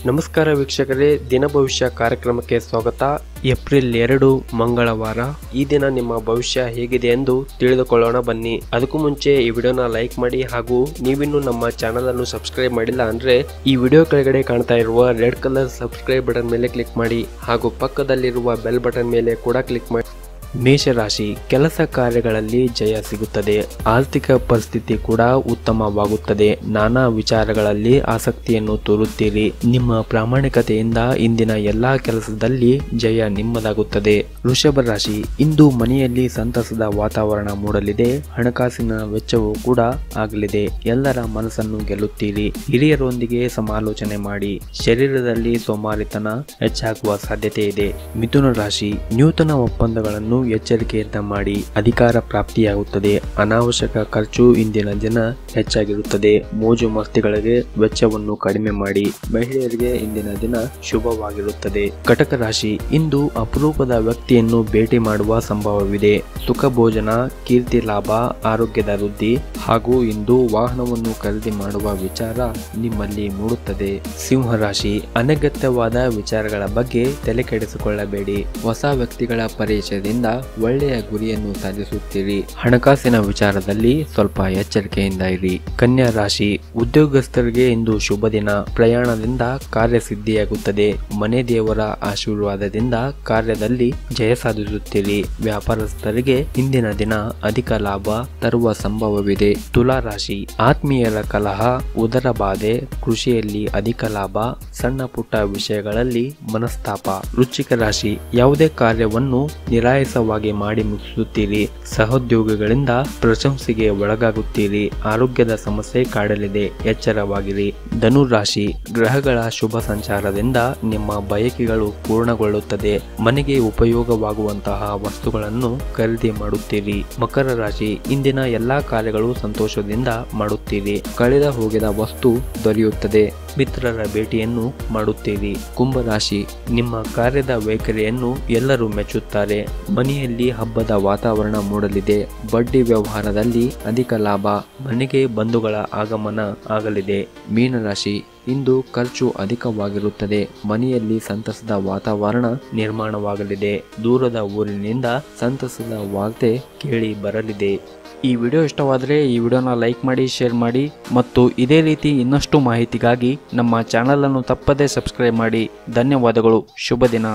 ನಮಸ್ಕಾರ ವೀಕ್ಷಕರೇ, ದಿನ ಭವಿಷ್ಯ ಕಾರ್ಯಕ್ರಮಕ್ಕೆ ಸ್ವಾಗತ. ಏಪ್ರಿಲ್ 2 ಮಂಗಳವಾರ. ಈ ದಿನ ನಿಮ್ಮ ಭವಿಷ್ಯ ಹೇಗಿದೆ ಎಂದು ತಿಳಿದುಕೊಳ್ಳೋಣ ಬನ್ನಿ. ಅದಕ್ಕೂ ಮುಂಚೆ ಈ ವಿಡಿಯೋನ ಲೈಕ್ ಮಾಡಿ ಹಾಗೂ ನೀವಿನ್ನೂ ನಮ್ಮ ಚಾನಲ್ ಅನ್ನು ಸಬ್ಸ್ಕ್ರೈಬ್ ಮಾಡಿಲ್ಲ ಅಂದ್ರೆ ಈ ವಿಡಿಯೋ ಕೆಳಗಡೆ ಕಾಣ್ತಾ ಇರುವ ರೆಡ್ ಕಲರ್ ಸಬ್ಸ್ಕ್ರೈಬ್ ಬಟನ್ ಮೇಲೆ ಕ್ಲಿಕ್ ಮಾಡಿ ಹಾಗೂ ಪಕ್ಕದಲ್ಲಿರುವ ಬೆಲ್ ಬಟನ್ ಮೇಲೆ ಕೂಡ ಕ್ಲಿಕ್ ಮಾಡಿ. ಮೇಷರಾಶಿ, ಕೆಲಸ ಕಾರ್ಯಗಳಲ್ಲಿ ಜಯ ಸಿಗುತ್ತದೆ. ಆರ್ಥಿಕ ಪರಿಸ್ಥಿತಿ ಕೂಡ ಉತ್ತಮವಾಗುತ್ತದೆ. ನಾನಾ ವಿಚಾರಗಳಲ್ಲಿ ಆಸಕ್ತಿಯನ್ನು ತೋರುತ್ತೀರಿ. ನಿಮ್ಮ ಪ್ರಾಮಾಣಿಕತೆಯಿಂದ ಇಂದಿನ ಎಲ್ಲಾ ಕೆಲಸದಲ್ಲಿ ಜಯ ನಿಮ್ಮದಾಗುತ್ತದೆ. ವೃಷಭ ರಾಶಿ, ಇಂದು ಮನೆಯಲ್ಲಿ ಸಂತಸದ ವಾತಾವರಣ ಮೂಡಲಿದೆ. ಹಣಕಾಸಿನ ವೆಚ್ಚವೂ ಕೂಡ ಆಗಲಿದೆ. ಎಲ್ಲರ ಮನಸ್ಸನ್ನು ಗೆಲ್ಲುತ್ತೀರಿ. ಹಿರಿಯರೊಂದಿಗೆ ಸಮಾಲೋಚನೆ ಮಾಡಿ. ಶರೀರದಲ್ಲಿ ಸೋಮಾರಿತನ ಹೆಚ್ಚಾಗುವ ಸಾಧ್ಯತೆ ಇದೆ. ಮಿಥುನ ರಾಶಿ, ನೂತನ ಒಪ್ಪಂದಗಳನ್ನು ಎಚ್ಚರಿಕೆಯಿಂದ ಮಾಡಿ. ಅಧಿಕಾರ ಪ್ರಾಪ್ತಿಯಾಗುತ್ತದೆ. ಅನಾವಶ್ಯಕ ಖರ್ಚು ಇಂದಿನ ದಿನ ಹೆಚ್ಚಾಗಿರುತ್ತದೆ. ಮೋಜು ಮಸ್ತಿಗಳಿಗೆ ವೆಚ್ಚವನ್ನು ಕಡಿಮೆ ಮಾಡಿ. ಮಹಿಳೆಯರಿಗೆ ಇಂದಿನ ದಿನ ಶುಭವಾಗಿರುತ್ತದೆ. ಕಟಕ ರಾಶಿ, ಇಂದು ಅಪರೂಪದ ವ್ಯಕ್ತಿಯನ್ನು ಭೇಟಿ ಮಾಡುವ ಸಂಭವವಿದೆ. ಸುಖ ಭೋಜನ, ಕೀರ್ತಿ ಲಾಭ, ಆರೋಗ್ಯದ ವೃದ್ಧಿ ಹಾಗೂ ಇಂದು ವಾಹನವನ್ನು ಖರೀದಿ ಮಾಡುವ ವಿಚಾರ ನಿಮ್ಮಲ್ಲಿ ಮೂಡುತ್ತದೆ. ಸಿಂಹ ರಾಶಿ, ಅನಗತ್ಯವಾದ ವಿಚಾರಗಳ ಬಗ್ಗೆ ತಲೆ ಕೆಡಿಸಿಕೊಳ್ಳಬೇಡಿ. ಹೊಸ ವ್ಯಕ್ತಿಗಳ ಪರಿಚಯದಿಂದ ಒಳ್ಳೆಯ ಗುರಿಯನ್ನು ಸಾಧಿಸುತ್ತೀರಿ. ಹಣಕಾಸಿನ ವಿಚಾರದಲ್ಲಿ ಸ್ವಲ್ಪ ಎಚ್ಚರಿಕೆಯಿಂದ ಇರಿ. ಕನ್ಯಾ ರಾಶಿ, ಉದ್ಯೋಗಸ್ಥರಿಗೆ ಇಂದು ಶುಭ ದಿನ. ಪ್ರಯಾಣದಿಂದ ಕಾರ್ಯಸಿದ್ಧಿಯಾಗುತ್ತದೆ. ಮನೆ ದೇವರ ಆಶೀರ್ವಾದದಿಂದ ಕಾರ್ಯದಲ್ಲಿ ಜಯ ಸಾಧಿಸುತ್ತೀರಿ. ವ್ಯಾಪಾರಸ್ಥರಿಗೆ ಇಂದಿನ ದಿನ ಅಧಿಕ ಲಾಭ ತರುವ ಸಂಭವವಿದೆ. ತುಲಾ ರಾಶಿ, ಆತ್ಮೀಯರ ಕಲಹ, ಉದರ ಬಾಧೆ, ಕೃಷಿಯಲ್ಲಿ ಅಧಿಕ ಲಾಭ, ಸಣ್ಣ ಪುಟ್ಟ ವಿಷಯಗಳಲ್ಲಿ ಮನಸ್ತಾಪ. ವೃಶ್ಚಿಕ ರಾಶಿ, ಯಾವುದೇ ಕಾರ್ಯವನ್ನು ನಿರಾಯಸವಾಗಿ ಮಾಡಿ ಮುಗಿಸುತ್ತೀರಿ. ಸಹೋದ್ಯೋಗಿಗಳಿಂದ ಪ್ರಶಂಸೆಗೆ ಒಳಗಾಗುತ್ತೀರಿ. ಆರೋಗ್ಯದ ಸಮಸ್ಯೆ ಕಾಡಲಿದೆ, ಎಚ್ಚರವಾಗಿರಿ. ಧನು ರಾಶಿ, ಗ್ರಹಗಳ ಶುಭ ಸಂಚಾರದಿಂದ ನಿಮ್ಮ ಬಯಕೆಗಳು ಪೂರ್ಣಗೊಳ್ಳುತ್ತದೆ. ಮನೆಗೆ ಉಪಯೋಗವಾಗುವಂತಹ ವಸ್ತುಗಳನ್ನು ಖರೀದಿ ಮಾಡುತ್ತೀರಿ. ಮಕರ ರಾಶಿ, ಇಂದಿನ ಎಲ್ಲಾ ಕಾರ್ಯಗಳು ಸಂತೋಷದಿಂದ ಮಾಡುತ್ತೀರಿ. ಕಳೆದ ಹೋಗಿದ ವಸ್ತು ದೊರೆಯುತ್ತದೆ. ಮಿತ್ರರ ಭೇಟಿಯನ್ನು ಮಾಡುತ್ತೀರಿ. ಕುಂಭರಾಶಿ, ನಿಮ್ಮ ಕಾರ್ಯದ ವೈಖರಿಯನ್ನು ಎಲ್ಲರೂ ಮೆಚ್ಚುತ್ತಾರೆ. ಮನೆಯಲ್ಲಿ ಹಬ್ಬದ ವಾತಾವರಣ ಮೂಡಲಿದೆ. ಬಡ್ಡಿ ವ್ಯವಹಾರದಲ್ಲಿ ಅಧಿಕ ಲಾಭ. ಮನೆಗೆ ಬಂಧುಗಳ ಆಗಮನ ಆಗಲಿದೆ. ಮೀನರಾಶಿ, ಇಂದು ಖರ್ಚು ಅಧಿಕವಾಗಿರುತ್ತದೆ. ಮನೆಯಲ್ಲಿ ಸಂತಸದ ವಾತಾವರಣ ನಿರ್ಮಾಣವಾಗಲಿದೆ. ದೂರದ ಊರಿನಿಂದ ಸಂತಸದ ವಾರ್ತೆ ಕೇಳಿ ಬರಲಿದೆ. ಈ ವಿಡಿಯೋ ಇಷ್ಟವಾದರೆ ಈ ವಿಡಿಯೋನ ಲೈಕ್ ಮಾಡಿ, ಶೇರ್ ಮಾಡಿ ಮತ್ತು ಇದೇ ರೀತಿ ಇನ್ನಷ್ಟು ಮಾಹಿತಿಗಾಗಿ ನಮ್ಮ ಚಾನಲ್ ಅನ್ನು ತಪ್ಪದೇ ಸಬ್ಸ್ಕ್ರೈಬ್ ಮಾಡಿ. ಧನ್ಯವಾದಗಳು. ಶುಭ ದಿನ.